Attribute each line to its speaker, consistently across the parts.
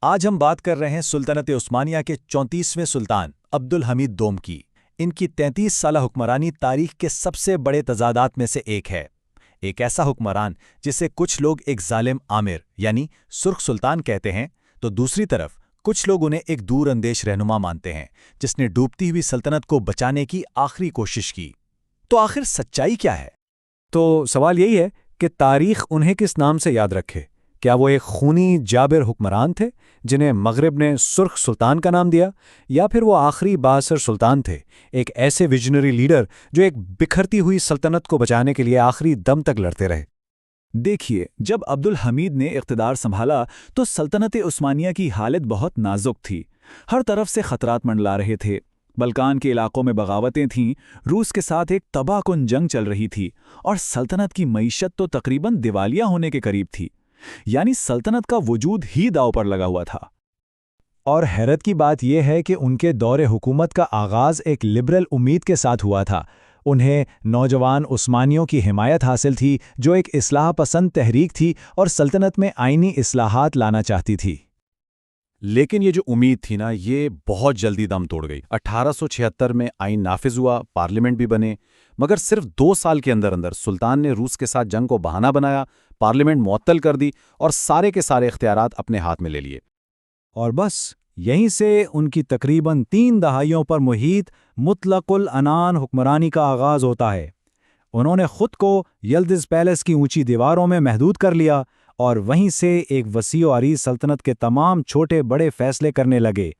Speaker 1: آج ہم بات کر رہے ہیں سلطنت عثمانیہ کے 34ویں سلطان عبدالحمید دوم کی۔ ان کی 33 سالہ حکمرانی تاریخ کے سب سے بڑے تضادات میں سے ایک ہے۔ ایک ایسا حکمران جسے کچھ لوگ ایک ظالم آمر یعنی سرخ سلطان کہتے ہیں، تو دوسری طرف کچھ لوگ انہیں ایک دور اندیش رہنما مانتے ہیں جس نے ڈوبتی ہوئی سلطنت کو بچانے کی آخری کوشش کی۔ تو آخر سچائی کیا ہے؟
Speaker 2: تو سوال یہی ہے کہ تاریخ انہیں کس نام سے یاد رکھے؟ کیا وہ ایک خونی جابر حکمران تھے جنہیں مغرب نے سرخ سلطان کا نام دیا، یا پھر وہ آخری بااثر سلطان تھے، ایک ایسے ویژنری لیڈر جو ایک بکھرتی ہوئی سلطنت کو بچانے کے لیے آخری دم تک لڑتے رہے؟
Speaker 1: دیکھیے، جب عبدالحمید نے اقتدار سنبھالا تو سلطنت عثمانیہ کی حالت بہت نازک تھی۔ ہر طرف سے خطرات منڈلا رہے تھے۔ بلکان کے علاقوں میں بغاوتیں تھیں، روس کے ساتھ ایک تباہ کن جنگ چل رہی تھی، اور سلطنت کی معیشت تو تقریباً دیوالیہ ہونے کے قریب تھی۔ یعنی سلطنت کا وجود ہی داؤ پر لگا ہوا تھا۔
Speaker 2: اور حیرت کی بات یہ ہے کہ ان کے دور حکومت کا آغاز ایک لبرل امید کے ساتھ ہوا تھا۔ انہیں نوجوان عثمانیوں کی حمایت حاصل تھی جو ایک اصلاح پسند تحریک تھی اور سلطنت میں آئینی اصلاحات لانا چاہتی تھی۔
Speaker 3: لیکن یہ جو امید تھی نا، یہ بہت جلدی دم توڑ گئی۔ 1876 میں آئین نافذ ہوا، پارلیمنٹ بھی بنے، مگر صرف 2 سال کے اندر سلطان نے روس کے ساتھ جنگ کو بہانہ بنایا، پارلیمنٹ معطل کر دی اور سارے کے سارے اختیارات اپنے ہاتھ میں لے لیے۔
Speaker 2: اور بس یہیں سے ان کی تقریباً 3 دہائیوں پر محیط مطلق العنان حکمرانی کا آغاز ہوتا ہے۔ انہوں نے خود کو یلدز پیلس کی اونچی دیواروں میں محدود کر لیا اور وہیں سے ایک وسیع و عریض سلطنت کے تمام چھوٹے بڑے فیصلے کرنے لگے۔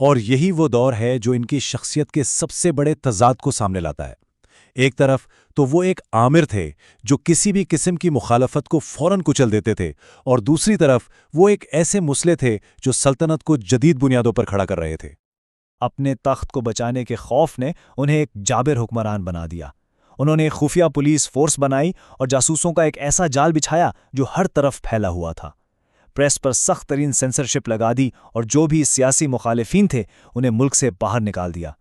Speaker 1: اور یہی وہ دور ہے جو ان کی شخصیت کے سب سے بڑے تضاد کو سامنے لاتا ہے۔ ایک طرف تو وہ ایک آمر تھے جو کسی بھی قسم کی مخالفت کو فوراً کچل دیتے تھے، اور دوسری طرف وہ ایک ایسے مسلح تھے جو سلطنت کو جدید بنیادوں پر کھڑا کر رہے تھے۔ اپنے تخت کو بچانے کے خوف نے انہیں ایک جابر حکمران بنا دیا۔ انہوں نے ایک خفیہ پولیس فورس بنائی اور جاسوسوں کا ایک ایسا جال بچھایا جو ہر طرف پھیلا ہوا تھا۔ پریس پر سخت ترین سینسرشپ لگا دی اور جو بھی سیاسی مخالفین تھے انہیں ملک سے باہر نکال دیا۔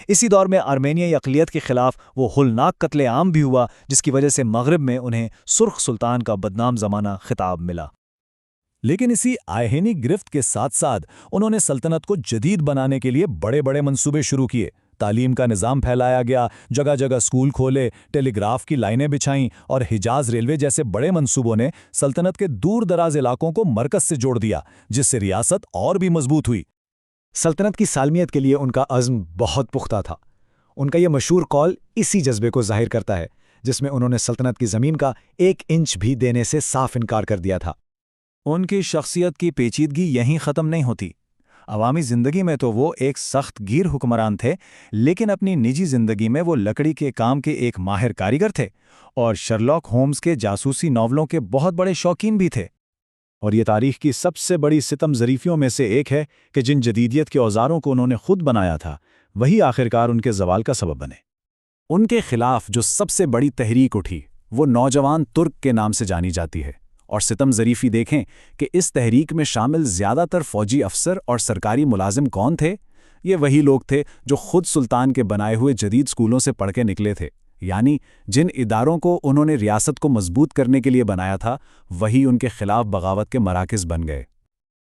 Speaker 1: اسی دور میں آرمینیائی اقلیت کے خلاف وہ ہولناک قتل عام بھی ہوا جس کی وجہ سے مغرب میں انہیں سرخ سلطان کا بدنام زمانہ خطاب ملا۔ لیکن اسی آئینی گرفت کے ساتھ ساتھ انہوں نے سلطنت کو جدید بنانے کے لیے بڑے بڑے منصوبے شروع کیے۔ تعلیم کا نظام پھیلایا گیا، جگہ جگہ سکول کھولے، ٹیلی گراف کی لائنیں بچھائیں، اور حجاز ریلوے جیسے بڑے منصوبوں نے سلطنت کے دور دراز علاقوں کو مرکز سے جوڑ دیا، جس سے ریاست اور بھی مضبوط ہوئی۔
Speaker 2: سلطنت کی سالمیت کے لیے ان کا عزم بہت پختہ تھا۔ ان کا یہ مشہور قول اسی جذبے کو ظاہر کرتا ہے، جس میں انہوں نے سلطنت کی زمین کا 1 انچ بھی دینے سے صاف انکار کر دیا تھا۔
Speaker 1: ان کی شخصیت کی پیچیدگی یہیں ختم نہیں ہوتی۔ عوامی زندگی میں تو وہ ایک سخت گیر حکمران تھے، لیکن اپنی نجی زندگی میں وہ لکڑی کے کام کے ایک ماہر کاریگر تھے اور شرلاک ہومز کے جاسوسی ناولوں کے بہت بڑے شوقین بھی تھے۔
Speaker 2: اور یہ تاریخ کی سب سے بڑی ستم ظریفیوں میں سے ایک ہے کہ جن جدیدیت کے اوزاروں کو انہوں نے خود بنایا تھا، وہی آخرکار ان کے زوال کا سبب بنے۔
Speaker 1: ان کے خلاف جو سب سے بڑی تحریک اٹھی وہ نوجوان ترک کے نام سے جانی جاتی ہے، اور ستم ظریفی دیکھیں کہ اس تحریک میں شامل زیادہ تر فوجی افسر اور سرکاری ملازم کون تھے؟ یہ وہی لوگ تھے جو خود سلطان کے بنائے ہوئے جدید سکولوں سے پڑھ کے نکلے تھے، یعنی جن اداروں کو انہوں نے ریاست کو مضبوط کرنے کے لیے بنایا تھا، وہی ان کے خلاف بغاوت کے مراکز بن گئے۔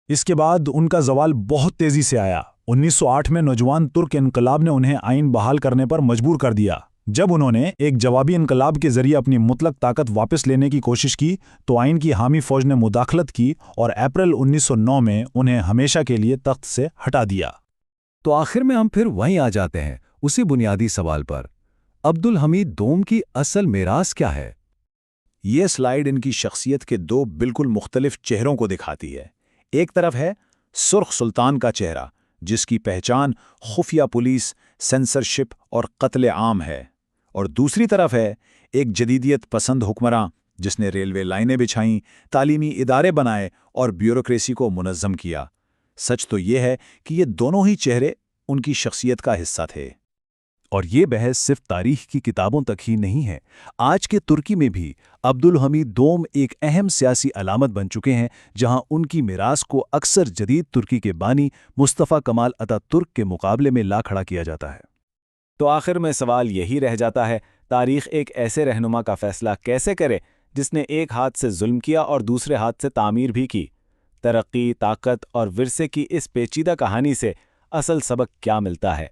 Speaker 2: اس کے بعد ان کا زوال بہت تیزی سے آیا۔ 1908 میں نوجوان ترک انقلاب نے انہیں آئین بحال کرنے پر مجبور کر دیا۔ جب انہوں نے ایک جوابی انقلاب کے ذریعے اپنی مطلق طاقت واپس لینے کی کوشش کی تو آئین کی حامی فوج نے مداخلت کی اور اپریل 1909 میں انہیں ہمیشہ کے لیے تخت سے ہٹا دیا۔
Speaker 1: تو آخر میں ہم پھر وہیں آ جاتے ہیں، اسی بنیادی سوال پر، عبدالحمید دوم کی اصل میراث کیا ہے؟ یہ سلائیڈ ان کی شخصیت کے 2 بالکل مختلف چہروں کو دکھاتی ہے۔ ایک طرف ہے سرخ سلطان کا چہرہ، جس کی پہچان خفیہ پولیس، سینسرشپ اور قتل عام ہے، اور دوسری طرف ہے ایک جدیدیت پسند حکمراں جس نے ریلوے لائنیں بچھائیں، تعلیمی ادارے بنائے اور بیوروکریسی کو منظم کیا۔ سچ تو یہ ہے کہ یہ دونوں ہی چہرے ان کی شخصیت کا حصہ تھے۔ اور یہ بحث صرف تاریخ کی کتابوں تک ہی نہیں ہے۔ آج کے ترکی میں بھی عبدالحمید دوم ایک اہم سیاسی علامت بن چکے ہیں، جہاں ان کی میراث کو اکثر جدید ترکی کے بانی مصطفیٰ کمال اتا ترک کے مقابلے میں لا کھڑا کیا جاتا ہے۔ تو آخر میں سوال یہی رہ جاتا ہے، تاریخ ایک ایسے رہنما کا فیصلہ کیسے کرے جس نے ایک ہاتھ سے ظلم کیا اور دوسرے ہاتھ سے تعمیر بھی کی؟
Speaker 3: ترقی، طاقت اور ورثے کی اس پیچیدہ کہانی سے اصل سبق کیا ملتا ہے؟